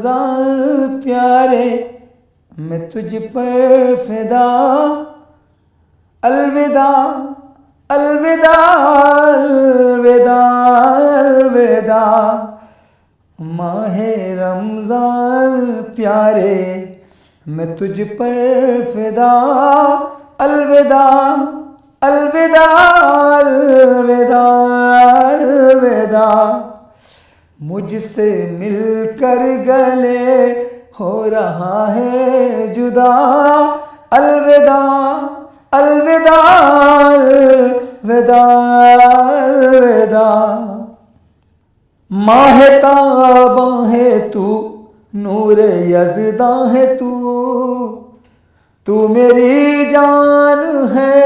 रमजान प्यारे मैं तुझ पर फिदा। अलविदा अलविदा अलविदा अलविदा माहे रमजान प्यारे मैं तुझ पर फिदा। अलविदा अलविदा अलविदा अलविदा मुझसे मिलकर गले हो रहा है जुदा। अलविदा अलविदा अलविदा अलविदा माह ताबा है तू, नूर यज़दा है तू मेरी जान है,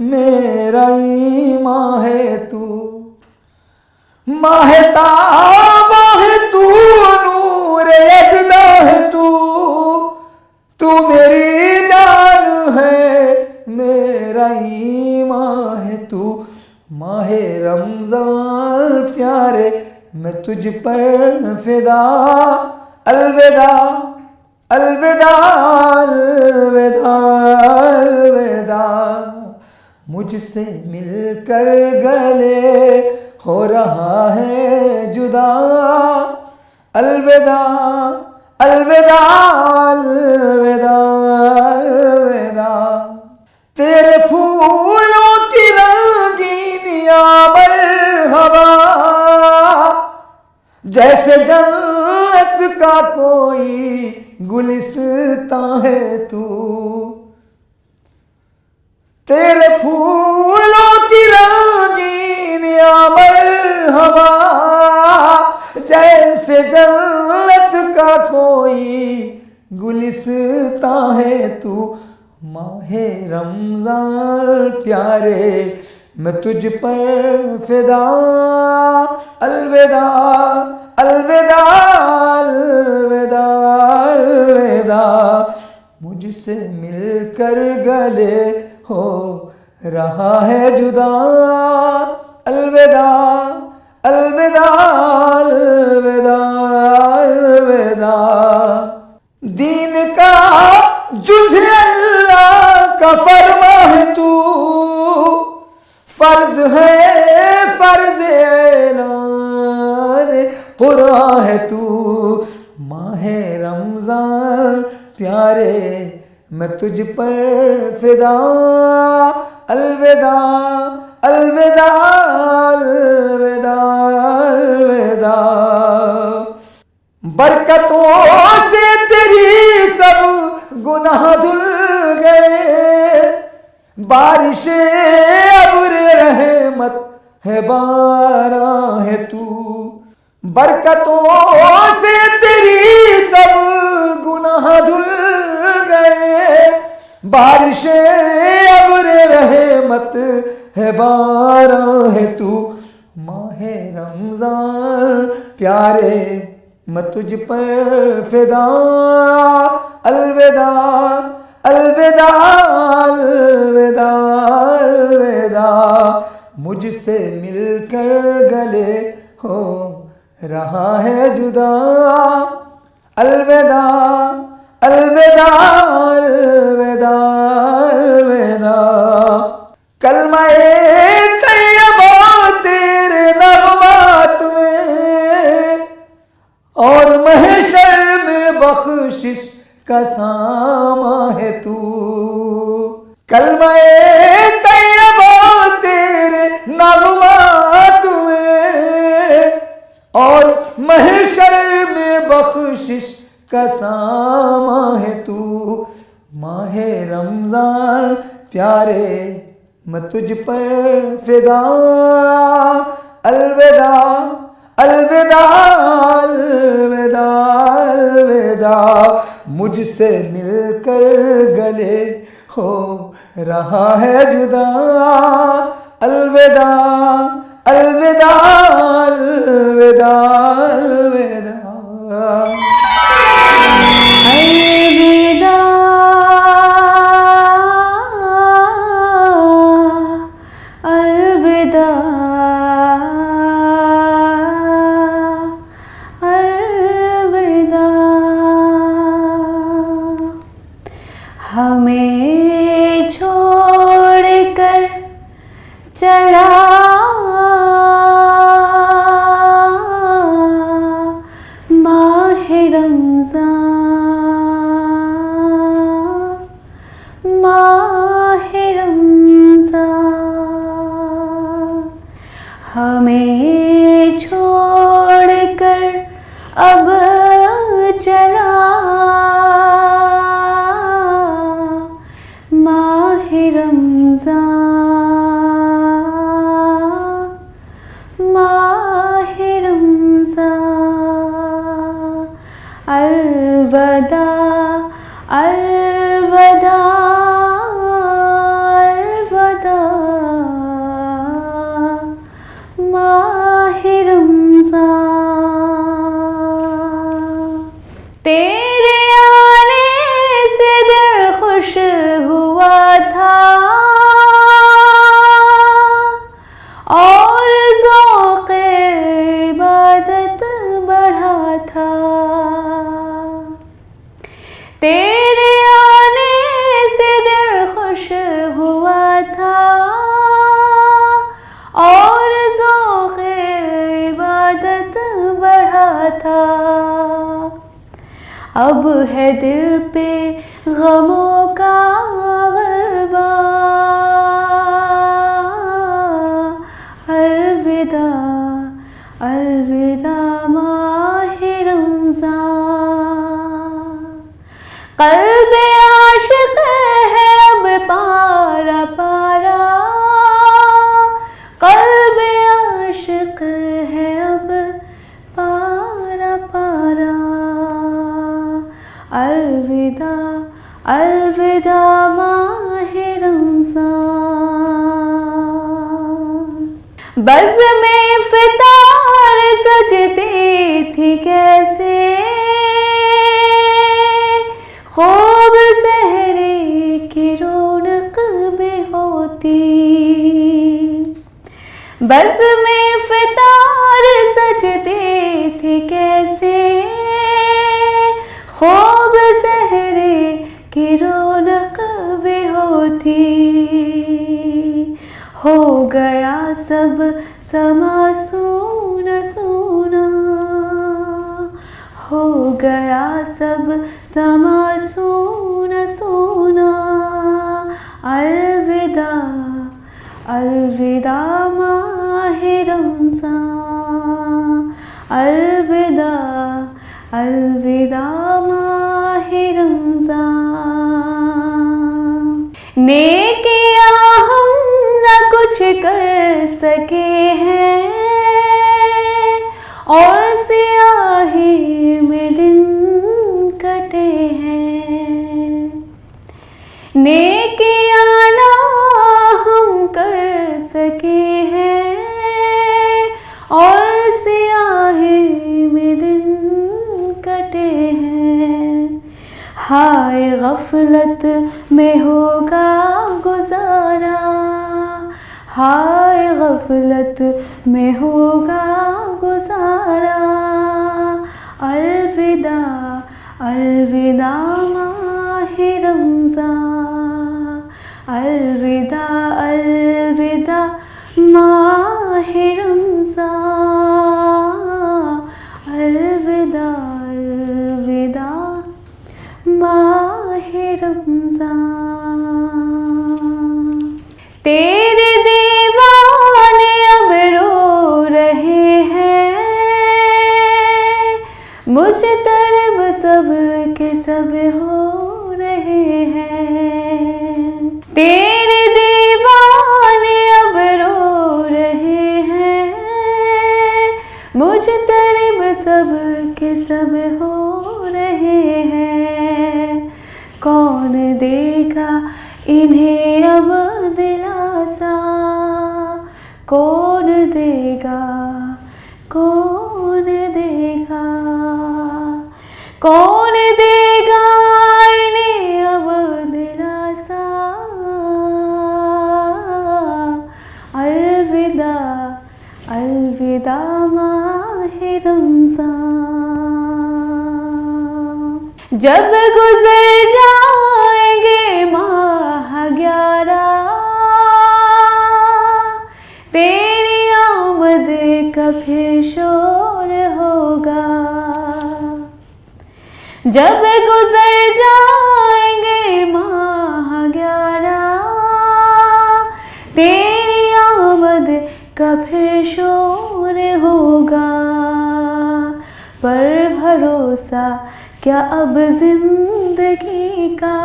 मेरा ईमान है तू। माह ताबा है तू, नूर यज़दा है तू मेरी जान है, मेरा ईमान है तू। माहे रमजान प्यारे मैं तुझ पर फिदा। अलविदा अलविदा अलविदा अलविदा मुझसे मिलकर गले हो रहा है जुदा। अलविदा अलविदा अलविदा अलविदा तेरे फूलों की रंगीनियां मरहबा, जैसे जन्नत का कोई गुलिस्तां है तू। तेरे फूलों की रंगीनियां मरहबा, जैसे जन्नत का कोई गुलिस्तां है तू। माहे रमजान प्यारे मैं तुझ पर फिदा। अलविदा अलविदा अलविदा अलविदा मुझसे मिलकर गले हो रहा है जुदा। अलविदा अलविदा अलविदा अलविदा दीन का जुज़े अल्लाह का फरमा है तू, फर्ज है फर्ज ऐलान कुरान है तू। माहे रमजान प्यारे मैं तुझ पर फिदा। अलविदा अलविदा अलविदा अलविदा बरकतों से तेरी सब गुनाह धुल गए, बारिशें अब्र रहमत है बारां है तू। बरकतों से तेरी सब गुनाह धुल गए, बारिशें अब्र रहमत है बारां है तू। माहे रमजान प्यारे मैं तुझ पर फिदा। अलविदा अलविदा अलविदा अलविदा मुझसे मिलकर गले हो रहा है जुदा। अलविदा अलविदा अलविदा अलविदा कलमा-ए तैयबा तेरे नग़्मात में, और महशर में बख्शिश का सामा है तू। कलमा-ए तैयबा तेरे नग़्मात में, और महशर में बख्शिश का सामा है तू। माहे रमजान प्यारे मैं तुझ पर फिदा। अलविदा अलविदा अलविदा अलविदा मुझसे मिलकर गले हो रहा है जुदा। अलविदा अलविदा अलविदा अलविदा अलविदा अलविदा अलविदा छोड़कर अब चला माहे रमज़ान, माहे रमज़ान। अलविदा अलविदा अलविदा माहे रमज़ान। तेरे आने से दिल खुश हुआ था और ज़ौक़े इबादत बढ़ा था। तेरे आने से दिल खुश हुआ था और ज़ौक़े इबादत बढ़ा था। अब है दिल पे गमों का ग़लबा, अलविदा अलविदा माहे रमज़ान। क़ल्बे आशिक़ है अब पारा पारा, क़ल्बे आशिक़ है अब पारा पारा। अलविदा अलविदा माहे रमज़ान। बज़ में फ़ितार सजती थी कैसे, खूब सहरे की रौनक में होती। बज़ में फ़ितार सजती थी कैसे, खूब सहरे की रौनक में होती। हो गया सब समा सूना सूना, हो गया सब समा सूना सूना। अलविदा अलविदा माहे रमज़ान, अलविदा अलविदा माहे रमज़ान। नेकियां हम न कुछ कर सके हैं और सियाही में दिन कटे हैं। नेकियां ना हम कर सके हैं और सियाही में दिन कटे हैं। हाय गफलत में होगा गुजारा, हाय गफलत में होगा गुजारा। अलविदा अलविदा माहे रमज़ान, अलविदा अलविदा माहे रमज़ान। अलविदा अलविदा माहे रमज़ान। तेरे दीवाने अब रो रहे हैं, मुश्तरब सब के सब हो रहे हैं। तेरे दीवाने अब रो रहे हैं, मुश्तरब सब के सब हो रहे हैं। कौन देगा इन्हें अब दिलासा, कौन देगा कौन देगा, कौन देगा इन्हें अब दिलासा। अलविदा अलविदा माहे रमज़ान। जब गुज़र जाएंगे माह 11, तेरी आमद का फिर शोर होगा। जब गुज़र जाएंगे माह 11, तेरी आमद का फिर शोर होगा, पर भरोसा क्या अब जिंदगी का,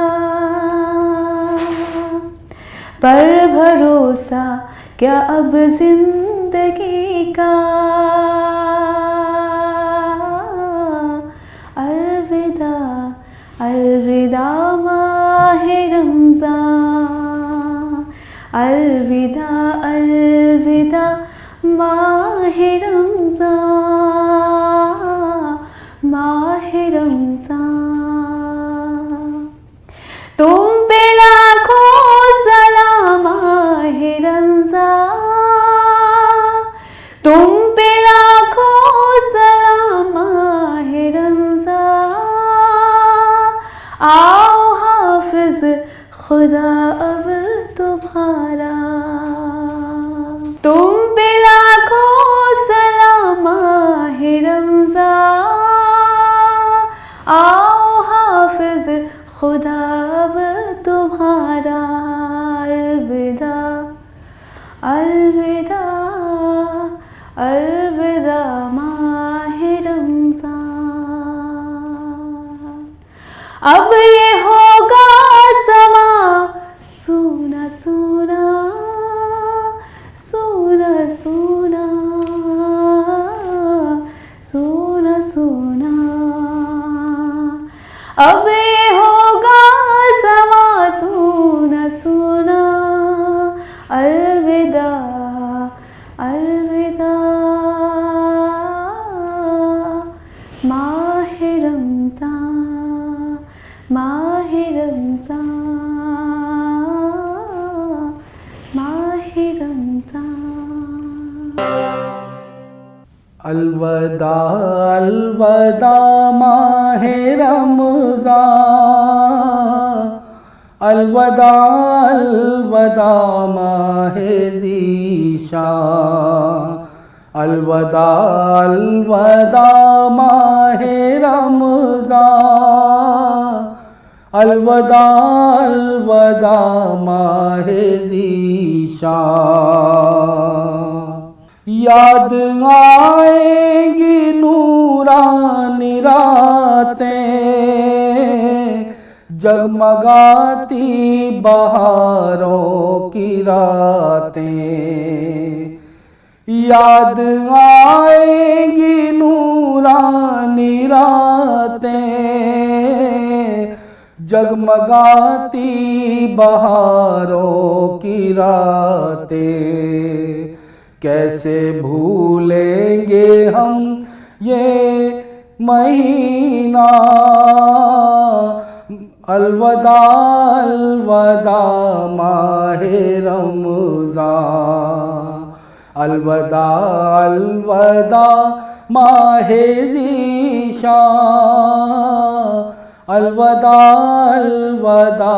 पर भरोसा क्या अब जिंदगी का। अलविदा अलविदा माहे रमज़ान, अलविदा अलविदा माहे रमज़ान, माहे रमज़ान। तुम पे लाखों सलाम माहे रमज़ान, तुम पे लाखों सलाम माहे रमज़ान। आओ हाफिज खुदा अब तुम्हारा, तुम पे लाखों सलाम माहे रमज़ान। आओ हाफिज खुदा अब तुम्हारा। अलविदा अलविदा अलविदा माहे रमज़ान। अब ये होगा समा सूना सूना, सूना सूना, सूना सूना। अब ये होगा समा सूना सूना। अलविदा अलविदा माहे रमज़ान, माहे रमज़ान, माहे रमज़ान। अलविदा अलविदा माहे रमज़ान, अलविदा अलविदा माहे ज़ीशान, अलविदा अलविदा माहे रमज़ान, अलविदा अलविदा माहे ज़ीशान। याद आएंगी नूरानी रातें, जगमगाती बहारों की रातें। याद आएंगी नूरानी रातें, जगमगाती बहारों की रातें। कैसे भूलेंगे हम ये महीना। अलविदा अलविदा माहे रमज़ान, अलविदा अलविदा माहे ज़ीशान, अलविदा अलविदा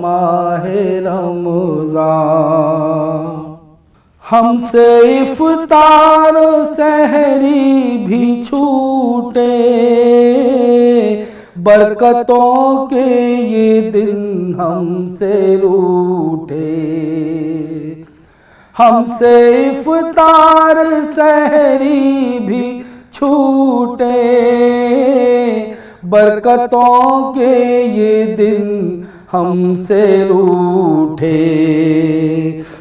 माहे रमज़ान। हमसे इफ्तार सहरी भी छूटे, बरकतों के ये दिन हमसे रूठे। हमसे इफ्तार सहरी भी छूटे, बरकतों के ये दिन हमसे रूठे।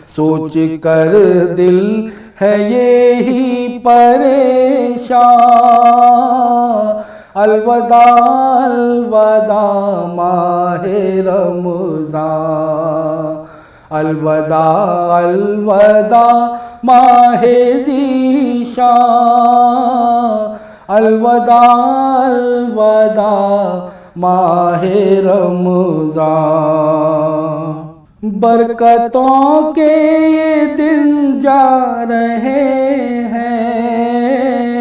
सोच कर दिल है यही परेशान। अलविदा अलविदा माहे रमज़ान, अलविदा अलविदा माहे ज़ीशान, अलविदा अलविदा माहे रमज़ान। बरकतों के ये दिन जा रहे हैं,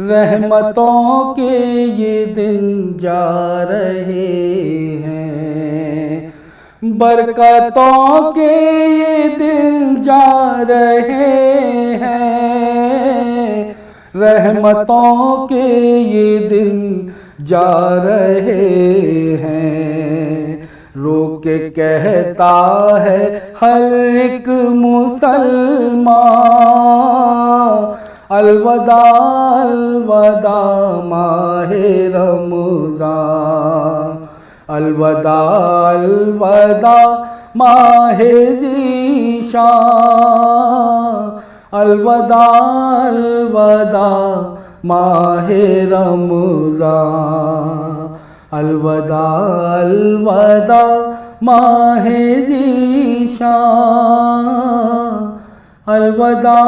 रहमतों के ये दिन जा रहे हैं। बरकतों के ये दिन जा रहे हैं, रहमतों के ये दिन जा रहे हैं। रो के कहता है हर एक मुसलमान, अलविदा अलविदा माहे रमज़ान, अलविदा अलविदा माहे ज़ीशान, अलविदा अलविदा माहे रमज़ान, अलविदा अलविदा माहे ज़ीशान, अलविदा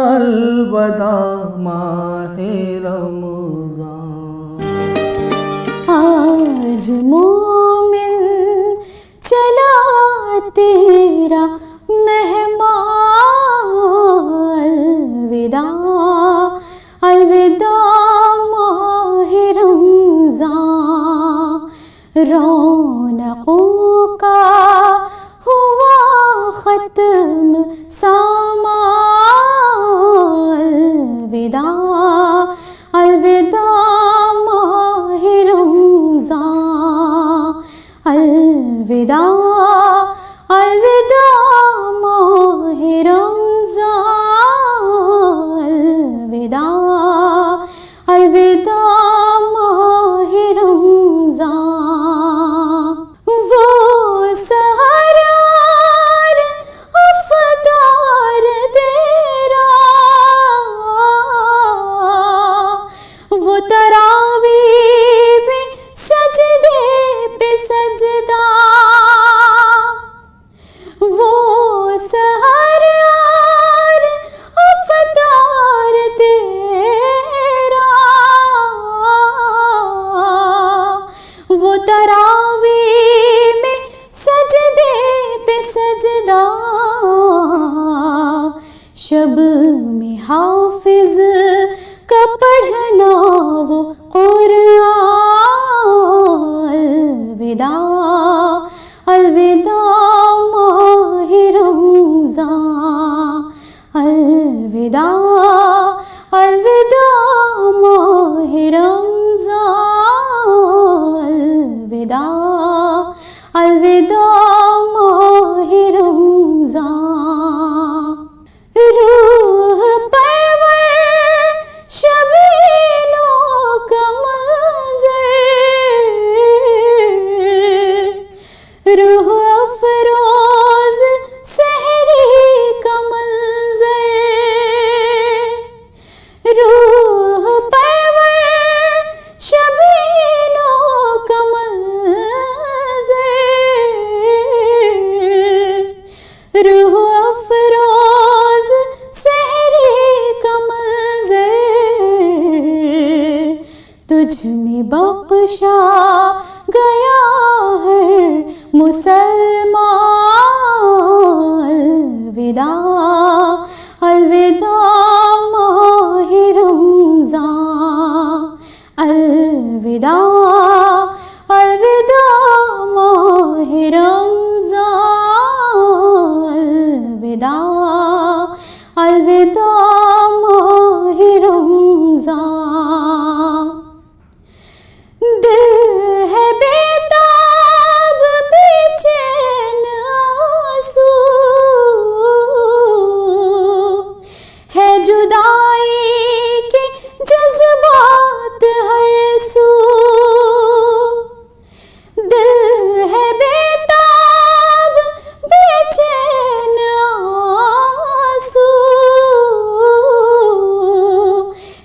अलविदा माहे रमज़ान। आज मोमिन चला तेरा मेहमान, अलविदा अलविदा माहे रमज़ान, रौनकों का हुआ ख़त्म सामान, अलविदा अलविदा माहे रमज़ान, अलविदा अलविदा माहे रमज़ान, अलविदा अलविदा माहे रमज़ान। वो सहरार अफ़तार तेरा, वो तरावी पे सजदे पे सजदा, वो सहरार अफ़तार तेरा, वो तरावी में सजदे पे सजदा, शब में हाफिज का पढ़ना वो कुरान, अलविदा अलविदा माहे रमज़ान, अलविदा अलविदा माहे रमज़ान, अलविदा अलविदा माहे रमज़ान। रूह परवर शबीनो का मंज़र, रूह अफरोज़ सहरी का मंज़र, रूह परवर शबीनो का मंज़र, रूह अफरोज़ सहरी का मंज़र, तुझ में बख्शा गया है मुसलमान, अलविदा अलविदा माहे रमज़ान, अलविदा अलविदा माहे रमज़ान, अलविदा अलविदा माहे रमज़ान। दिल है बेताब बेचैन आंसू, है जुदाई के जज्बात हर सू, दिल है बेताब बेचैन आंसू,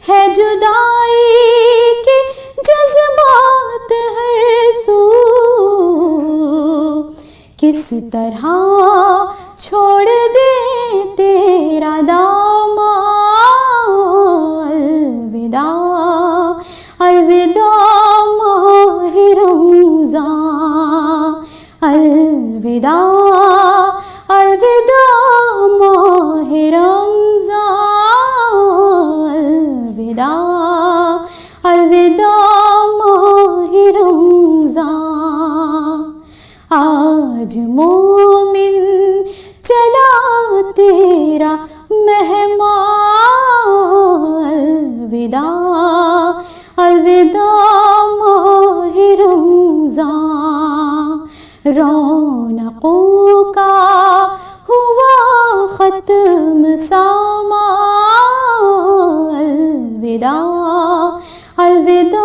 है जुदाई के जज्बात हर सू, किस तरह छोड़ दे तेरा दामन, अलविदा अलविदा माहे रमज़ान, अलविदा अलविदा माहे रमज़ान, अलविदा अलविदा माहे रमज़ान। आज मोमिन चला तेरा मेहमान, अलविदा अलविदा माहे रमज़ान, रौनकों का हुआ ख़त्म सामान, अलविदा अलविदा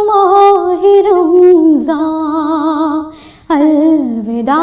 माह रमज़ान अलविदा